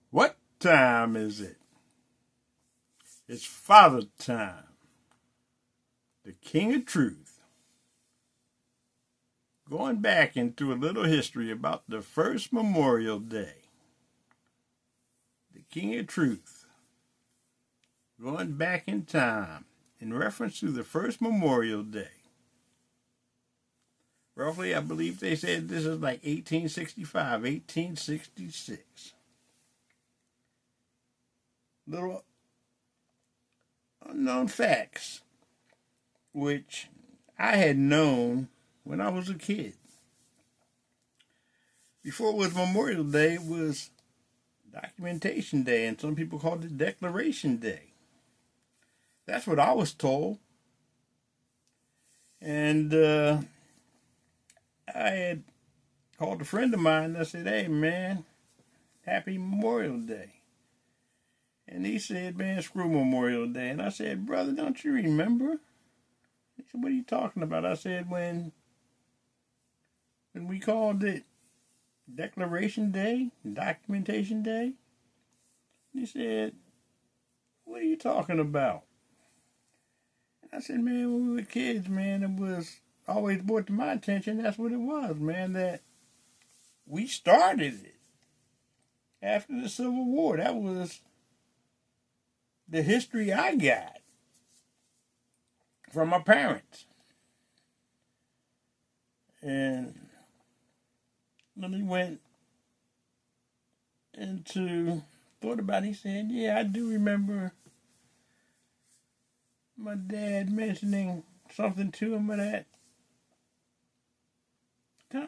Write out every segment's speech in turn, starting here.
What time is it? It's Father Time, the King of Truth. Going back into a little history about the first Memorial Day. The King of Truth. Going back in time in reference to the first Memorial Day. Roughly, I believe they said this is like 1865, 1866. Little unknown facts, which I had known when I was a kid. Before it was Memorial Day, it was Documentation Day, and some people called it Declaration Day. That's what I was told. And I had called a friend of mine and I said, "Hey, man, happy Memorial Day." And he said, "Man, screw Memorial Day." And I said, "Brother, don't you remember?" He said, "What are you talking about?" I said, when we called it Declaration Day, Documentation Day. And he said, "What are you talking about?" And I said, "Man, when we were kids, man, it was always brought to my attention, that's what it was, man, that we started it after the Civil War. That was the history I got from my parents." And when he went into, thought about it, he said, "Yeah, I do remember my dad mentioning something to him at that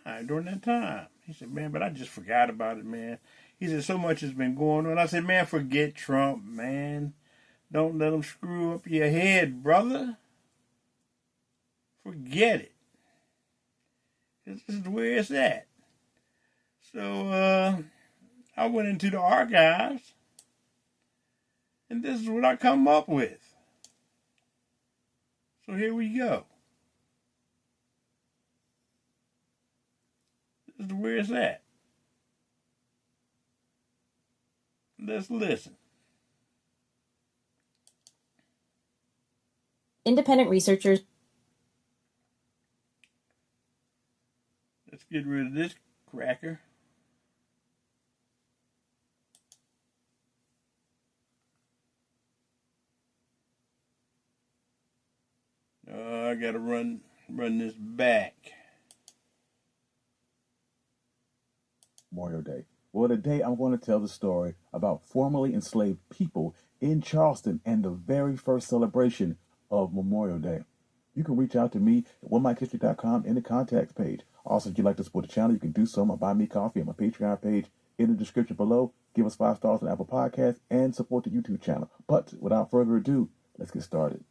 time, during that time." He said, "Man, but I just forgot about it, man." He said, "So much has been going on." I said, "Man, forget Trump, man. Don't let him screw up your head, brother. Forget it. This is where it's at." So I went into the archives, and this is what I come up with. So here we go. This is where it's at. Let's listen. Independent researchers. Let's get rid of this cracker. I gotta run this back. Memorial Day. Well, today I'm going to tell the story about formerly enslaved people in Charleston and the very first celebration of Memorial Day. You can reach out to me at OneMikeHistory.com in the contacts page. Also, if you'd like to support the channel, you can do so on my Buy Me Coffee and my Patreon page in the description below. Give us 5 stars on Apple Podcasts and support the YouTube channel. But without further ado, let's get started.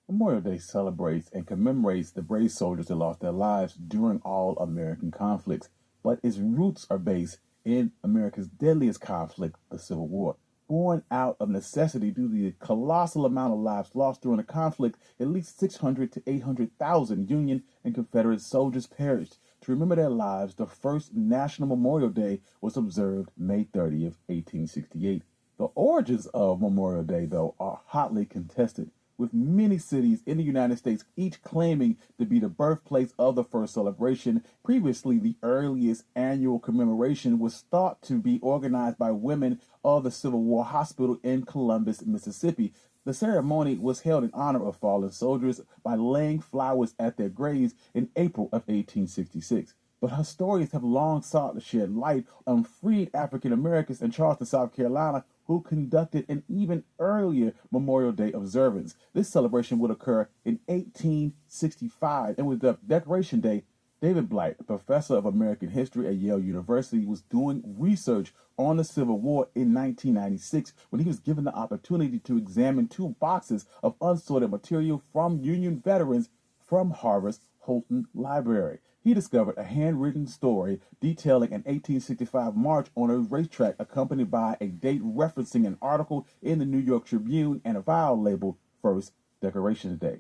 Memorial Day celebrates and commemorates the brave soldiers that lost their lives during all American conflicts, but its roots are based in America's deadliest conflict, the Civil War. Born out of necessity due to the colossal amount of lives lost during the conflict, at least 600 to 800,000 Union and Confederate soldiers perished. To remember their lives, the first National Memorial Day was observed May 30th, 1868. The origins of Memorial Day, though, are hotly contested, with many cities in the United States each claiming to be the birthplace of the first celebration. Previously, the earliest annual commemoration was thought to be organized by women of the Civil War Hospital in Columbus, Mississippi. The ceremony was held in honor of fallen soldiers by laying flowers at their graves in April of 1866. But historians have long sought to shed light on freed African Americans in Charleston, South Carolina, who conducted an even earlier Memorial Day observance. This celebration would occur in 1865 and was dubbed Decoration Day. David Blight, a professor of American history at Yale University, was doing research on the Civil War in 1996 when he was given the opportunity to examine 2 boxes of unsorted material from Union veterans from Harvard's Houghton Library. He discovered a handwritten story detailing an 1865 march on a racetrack accompanied by a date referencing an article in the New York Tribune and a file labeled First Decoration Day.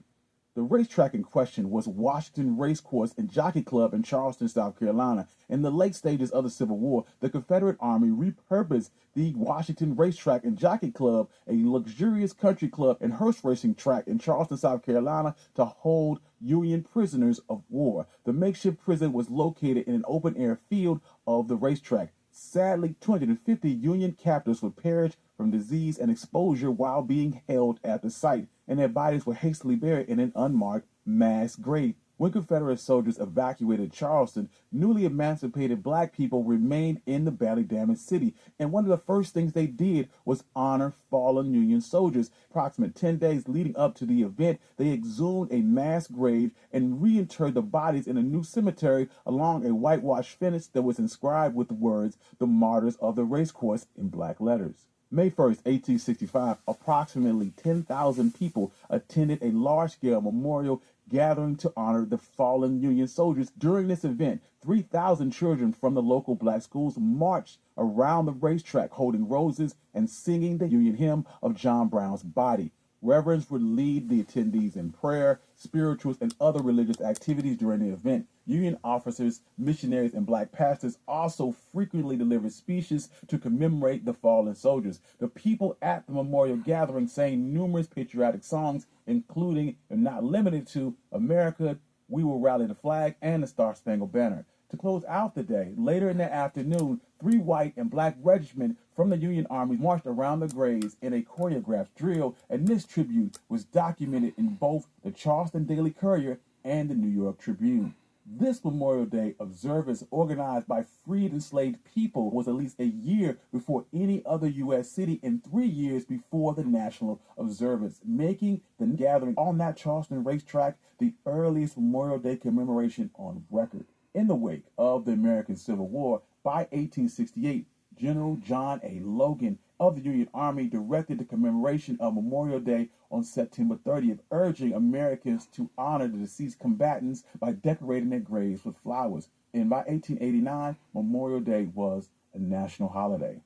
The racetrack in question was Washington Racecourse and Jockey Club in Charleston, South Carolina. In the late stages of the Civil War, the Confederate Army repurposed the Washington Racetrack and Jockey Club, a luxurious country club and horse racing track in Charleston, South Carolina, to hold Union prisoners of war. The makeshift prison was located in an open-air field of the racetrack. Sadly, 250 Union captives would perish from disease and exposure while being held at the site, and their bodies were hastily buried in an unmarked mass grave. When Confederate soldiers evacuated Charleston, newly emancipated black people remained in the badly damaged city, and one of the first things they did was honor fallen Union soldiers. Approximately 10 days leading up to the event, they exhumed a mass grave and reinterred the bodies in a new cemetery along a whitewashed fence that was inscribed with the words, "The Martyrs of the Racecourse," in black letters. May 1st, 1865, approximately 10,000 people attended a large-scale memorial gathering to honor the fallen Union soldiers. During this event, 3,000 children from the local black schools marched around the racetrack holding roses and singing the Union hymn of John Brown's body. Reverends would lead the attendees in prayer, spirituals, and other religious activities during the event. Union officers, missionaries, and black pastors also frequently delivered speeches to commemorate the fallen soldiers. The people at the memorial gathering sang numerous patriotic songs, including, and not limited to, "America, We Will Rally the Flag," and the Star-Spangled Banner. To close out the day, later in the afternoon, 3 white and black regiments from the Union Army marched around the graves in a choreographed drill, and this tribute was documented in both the Charleston Daily Courier and the New York Tribune. This Memorial Day observance, organized by freed enslaved people, was at least a year before any other U.S. city and 3 years before the national observance, making the gathering on that Charleston racetrack the earliest Memorial Day commemoration on record. In the wake of the American Civil War, by 1868, General John A. Logan of the Union Army directed the commemoration of Memorial Day on September 30th, urging Americans to honor the deceased combatants by decorating their graves with flowers. And by 1889, Memorial Day was a national holiday.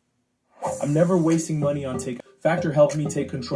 I'm never wasting money on take. Factor helped me take control.